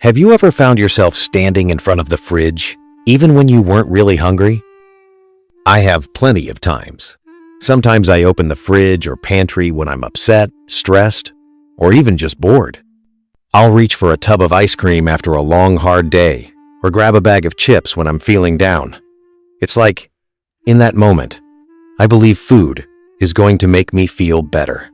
Have you ever found yourself standing in front of the fridge, even when you weren't really hungry? I have plenty of times. Sometimes I open the fridge or pantry when I'm upset, stressed, or even just bored. I'll reach for a tub of ice cream after a long, hard day, or grab a bag of chips when I'm feeling down. It's like, in that moment, I believe food is going to make me feel better.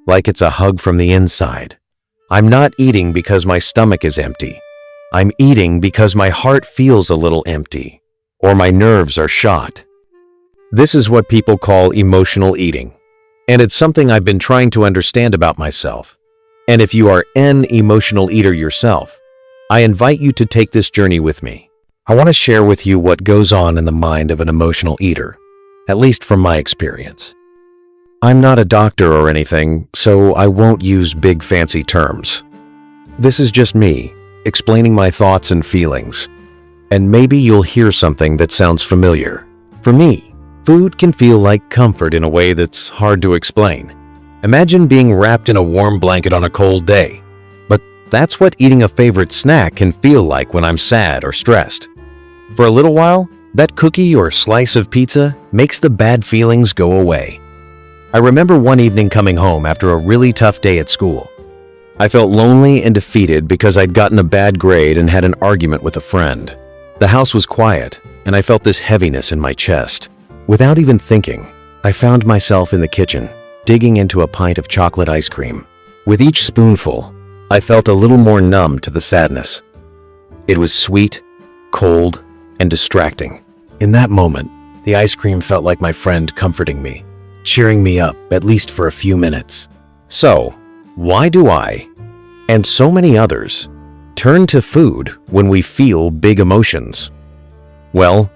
Like it's a hug from the inside. I'm not eating because my stomach is empty. I'm eating because my heart feels a little empty, or my nerves are shot. This is what people call emotional eating, and it's something I've been trying to understand about myself. And if you are an emotional eater yourself, I invite you to take this journey with me. I want to share with you what goes on in the mind of an emotional eater, at least from my experience. I'm not a doctor or anything, so I won't use big fancy terms. This is just me, explaining my thoughts and feelings. And maybe you'll hear something that sounds familiar. For me, food can feel like comfort in a way that's hard to explain. Imagine being wrapped in a warm blanket on a cold day. But that's what eating a favorite snack can feel like when I'm sad or stressed. For a little while, that cookie or slice of pizza makes the bad feelings go away. I remember one evening coming home after a really tough day at school. I felt lonely and defeated because I'd gotten a bad grade and had an argument with a friend. The house was quiet, and I felt this heaviness in my chest. Without even thinking, I found myself in the kitchen, digging into a pint of chocolate ice cream. With each spoonful, I felt a little more numb to the sadness. It was sweet, cold, and distracting. In that moment, the ice cream felt like my friend comforting me, cheering me up at least for a few minutes. So, why do I, and so many others, turn to food when we feel big emotions? Well,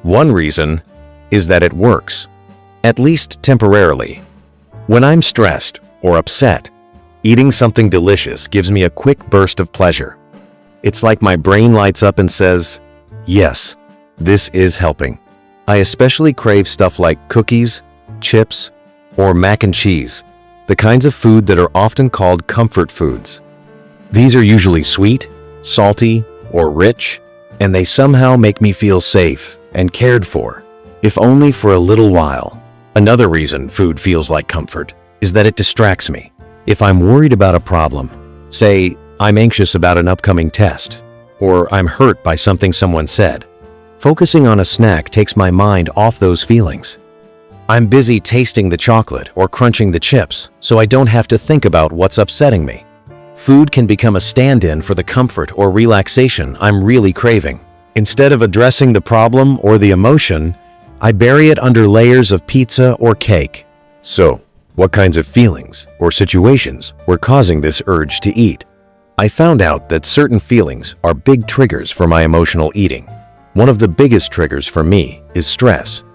one reason is that it works, at least temporarily. When I'm stressed or upset, eating something delicious gives me a quick burst of pleasure. It's like my brain lights up and says, yes, this is helping. I especially crave stuff like cookies, chips, or mac and cheese, the kinds of food that are often called comfort foods. These are usually sweet, salty, or rich, and they somehow make me feel safe and cared for, if only for a little while. Another reason food feels like comfort is that it distracts me. If I'm worried about a problem, say I'm anxious about an upcoming test, or I'm hurt by something someone said, focusing on a snack takes my mind off those feelings. I'm busy tasting the chocolate or crunching the chips, so I don't have to think about what's upsetting me. Food can become a stand-in for the comfort or relaxation I'm really craving. Instead of addressing the problem or the emotion, I bury it under layers of pizza or cake. So, what kinds of feelings or situations were causing this urge to eat? I found out that certain feelings are big triggers for my emotional eating. One of the biggest triggers for me is stress.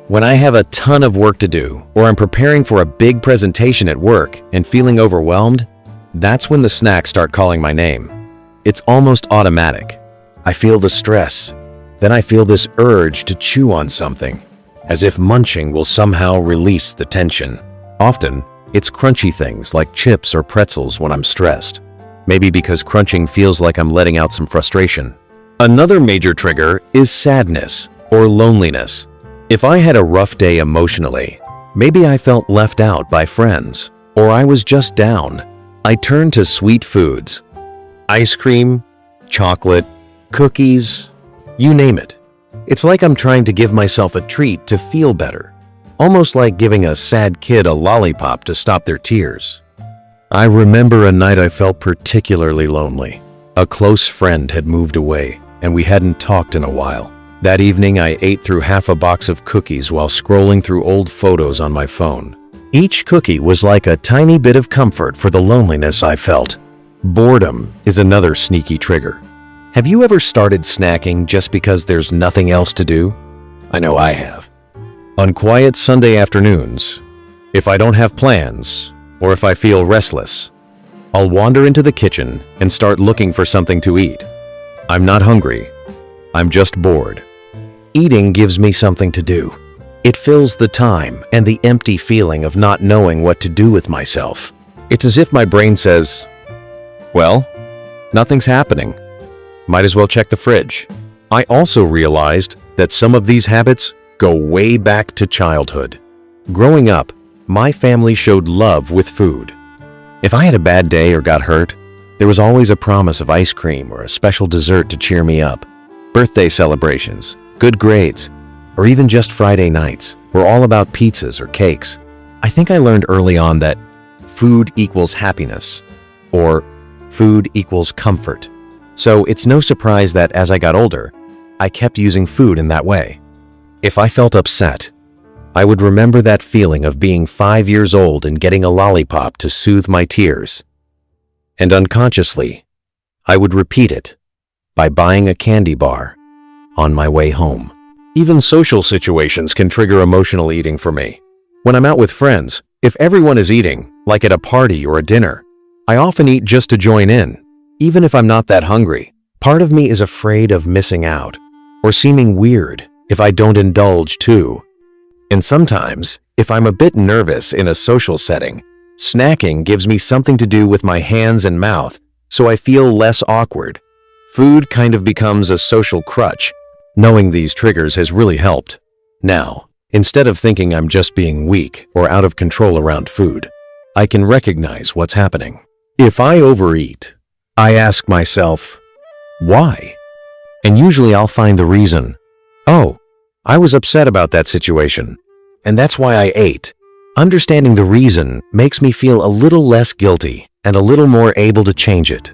When I have a ton of work to do, or I'm preparing for a big presentation at work and feeling overwhelmed, that's when the snacks start calling my name. It's almost automatic. I feel the stress. Then I feel this urge to chew on something, as if munching will somehow release the tension. Often, it's crunchy things like chips or pretzels when I'm stressed. Maybe because crunching feels like I'm letting out some frustration. Another major trigger is sadness or loneliness. If I had a rough day emotionally, maybe I felt left out by friends, or I was just down, I turned to sweet foods. Ice cream, chocolate, cookies, you name it. It's like I'm trying to give myself a treat to feel better, almost like giving a sad kid a lollipop to stop their tears. I remember a night I felt particularly lonely. A close friend had moved away, and we hadn't talked in a while. That evening, I ate through half a box of cookies while scrolling through old photos on my phone. Each cookie was like a tiny bit of comfort for the loneliness I felt. Boredom is another sneaky trigger. Have you ever started snacking just because there's nothing else to do? I know I have. On quiet Sunday afternoons, if I don't have plans, or if I feel restless, I'll wander into the kitchen and start looking for something to eat. I'm not hungry. I'm just bored. Eating gives me something to do. It fills the time and the empty feeling of not knowing what to do with myself. It's as if my brain says, well, Nothing's happening. Might as well check the fridge. I also realized that some of these habits go way back to childhood. Growing up, my family showed love with food. If I had a bad day or got hurt, there was always a promise of ice cream or a special dessert to cheer me up. Birthday celebrations, good grades, or even just Friday nights were all about pizzas or cakes. I think I learned early on that food equals happiness, or food equals comfort. So it's no surprise that as I got older, I kept using food in that way. If I felt upset, I would remember that feeling of being 5 years old and getting a lollipop to soothe my tears. And unconsciously, I would repeat it by buying a candy bar on my way home. Even social situations can trigger emotional eating for me. When I'm out with friends, if everyone is eating, like at a party or a dinner, I often eat just to join in, even if I'm not that hungry. Part of me is afraid of missing out or seeming weird if I don't indulge too. And sometimes, if I'm a bit nervous in a social setting, snacking gives me something to do with my hands and mouth, so I feel less awkward. Food kind of becomes a social crutch. Knowing these triggers has really helped. Now, instead of thinking I'm just being weak or out of control around food, I can recognize what's happening. If I overeat, I ask myself, why? And usually I'll find the reason. Oh, I was upset about that situation, and that's why I ate. Understanding the reason makes me feel a little less guilty and a little more able to change it.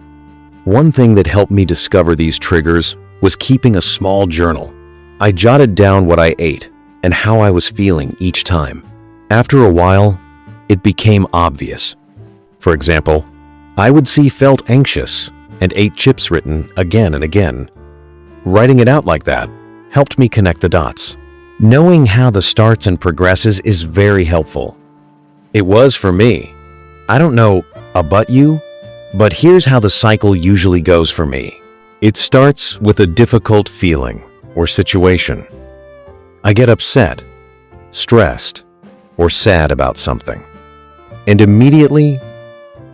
One thing that helped me discover these triggers was keeping a small journal. I jotted down what I ate and how I was feeling each time. After a while, it became obvious. For example, I would see felt anxious and ate chips written again and again. Writing it out like that helped me connect the dots. Knowing how the starts and progresses is very helpful. It was for me. I don't know about you, but here's how the cycle usually goes for me. It starts with a difficult feeling or situation. I get upset, stressed, or sad about something. And immediately,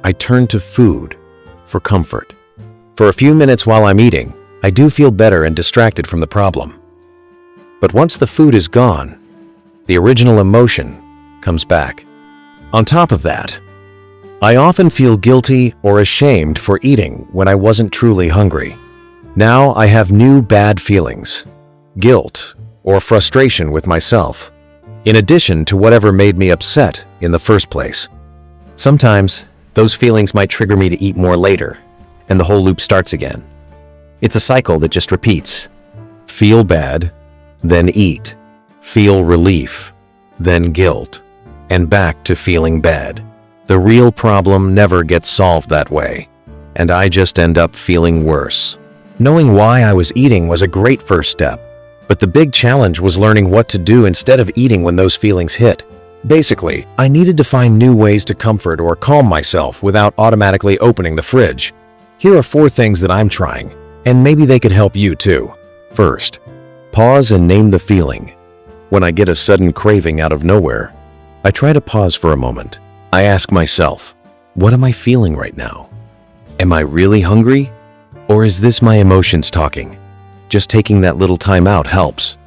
I turn to food for comfort. For a few minutes while I'm eating, I do feel better and distracted from the problem. But once the food is gone, the original emotion comes back. On top of that, I often feel guilty or ashamed for eating when I wasn't truly hungry. Now I have new bad feelings, guilt, or frustration with myself, in addition to whatever made me upset in the first place. Sometimes, those feelings might trigger me to eat more later, and the whole loop starts again. It's a cycle that just repeats. Feel bad, then eat. Feel relief, then guilt, and back to feeling bad. The real problem never gets solved that way, and I just end up feeling worse. Knowing why I was eating was a great first step, but the big challenge was learning what to do instead of eating when those feelings hit. Basically, I needed to find new ways to comfort or calm myself without automatically opening the fridge. Here are 4 things that I'm trying, and maybe they could help you too. First, pause and name the feeling. When I get a sudden craving out of nowhere, I try to pause for a moment. I ask myself, what am I feeling right now? Am I really hungry? Or is this my emotions talking? Just taking that little time out helps.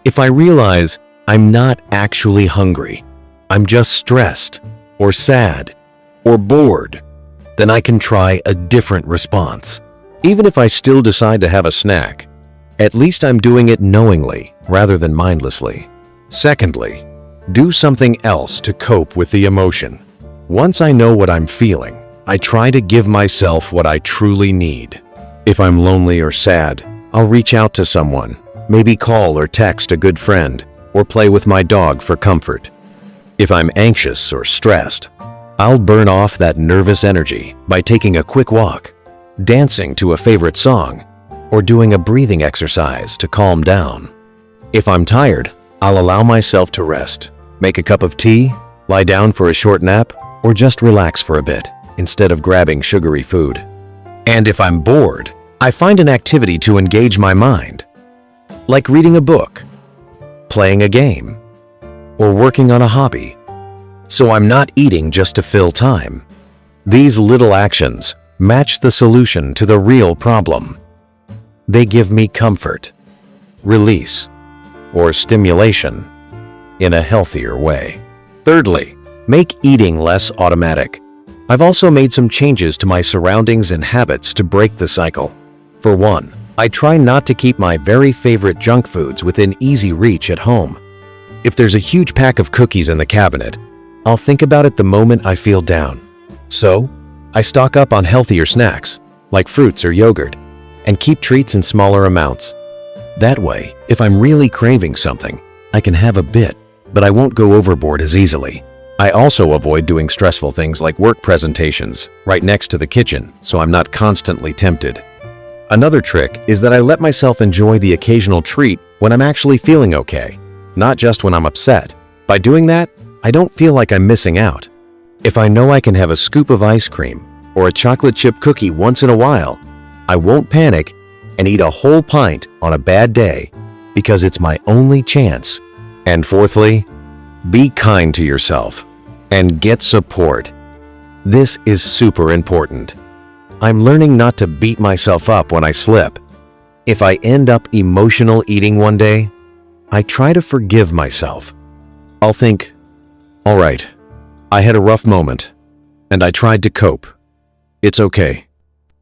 If I realize I'm not actually hungry, I'm just stressed, or sad, or bored, then I can try a different response. Even if I still decide to have a snack, at least I'm doing it knowingly rather than mindlessly. Secondly, do something else to cope with the emotion. Once I know what I'm feeling, I try to give myself what I truly need. If I'm lonely or sad, I'll reach out to someone, maybe call or text a good friend, or play with my dog for comfort. If I'm anxious or stressed, I'll burn off that nervous energy by taking a quick walk, dancing to a favorite song, or doing a breathing exercise to calm down. If I'm tired, I'll allow myself to rest, make a cup of tea, lie down for a short nap, or just relax for a bit instead of grabbing sugary food. And if I'm bored, I find an activity to engage my mind, like reading a book, playing a game, or working on a hobby. So I'm not eating just to fill time. These little actions match the solution to the real problem. They give me comfort, release, or stimulation in a healthier way. Thirdly, make eating less automatic. I've also made some changes to my surroundings and habits to break the cycle. For one, I try not to keep my very favorite junk foods within easy reach at home. If there's a huge pack of cookies in the cabinet, I'll think about it the moment I feel down. So, I stock up on healthier snacks, like fruits or yogurt, and keep treats in smaller amounts. That way, if I'm really craving something, I can have a bit, but I won't go overboard as easily. I also avoid doing stressful things like work presentations right next to the kitchen, so I'm not constantly tempted. Another trick is that I let myself enjoy the occasional treat when I'm actually feeling okay, not just when I'm upset. By doing that, I don't feel like I'm missing out. If I know I can have a scoop of ice cream or a chocolate chip cookie once in a while, I won't panic and eat a whole pint on a bad day because it's my only chance. And fourthly, be kind to yourself and get support. This is super important. I'm learning not to beat myself up when I slip. If I end up emotional eating one day, I try to forgive myself. I'll think, all right, I had a rough moment, and I tried to cope. It's okay.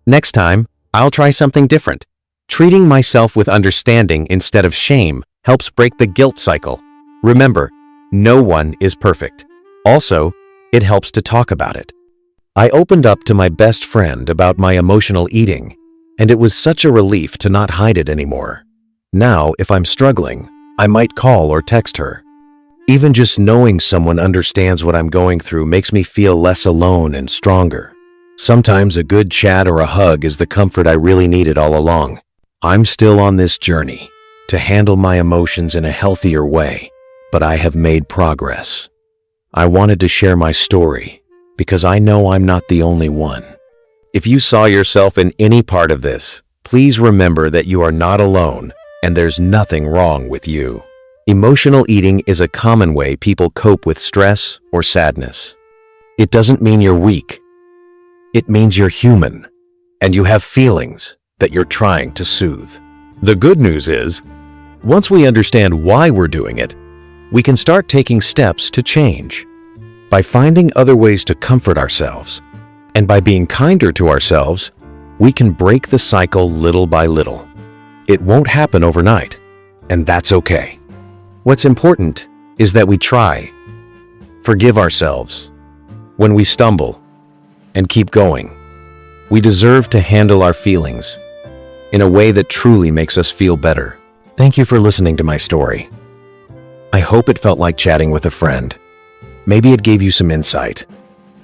Next time, I'll try something different. Treating myself with understanding instead of shame helps break the guilt cycle. Remember, no one is perfect. Also, it helps to talk about it. I opened up to my best friend about my emotional eating, and it was such a relief to not hide it anymore. Now, if I'm struggling, I might call or text her. Even just knowing someone understands what I'm going through makes me feel less alone and stronger. Sometimes a good chat or a hug is the comfort I really needed all along. I'm still on this journey to handle my emotions in a healthier way, but I have made progress. I wanted to share my story because I know I'm not the only one. If you saw yourself in any part of this, please remember that you are not alone and there's nothing wrong with you. Emotional eating is a common way people cope with stress or sadness. It doesn't mean you're weak. It means you're human and you have feelings that you're trying to soothe. The good news is, once we understand why we're doing it, we can start taking steps to change. By finding other ways to comfort ourselves, and by being kinder to ourselves, we can break the cycle little by little. It won't happen overnight, and that's okay. What's important is that we try, forgive ourselves when we stumble, and keep going. We deserve to handle our feelings in a way that truly makes us feel better. Thank you for listening to my story. I hope it felt like chatting with a friend. Maybe it gave you some insight,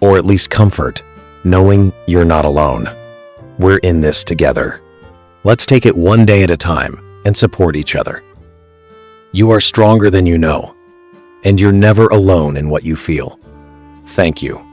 or at least comfort, knowing you're not alone. We're in this together. Let's take it one day at a time and support each other. You are stronger than you know, and you're never alone in what you feel. Thank you.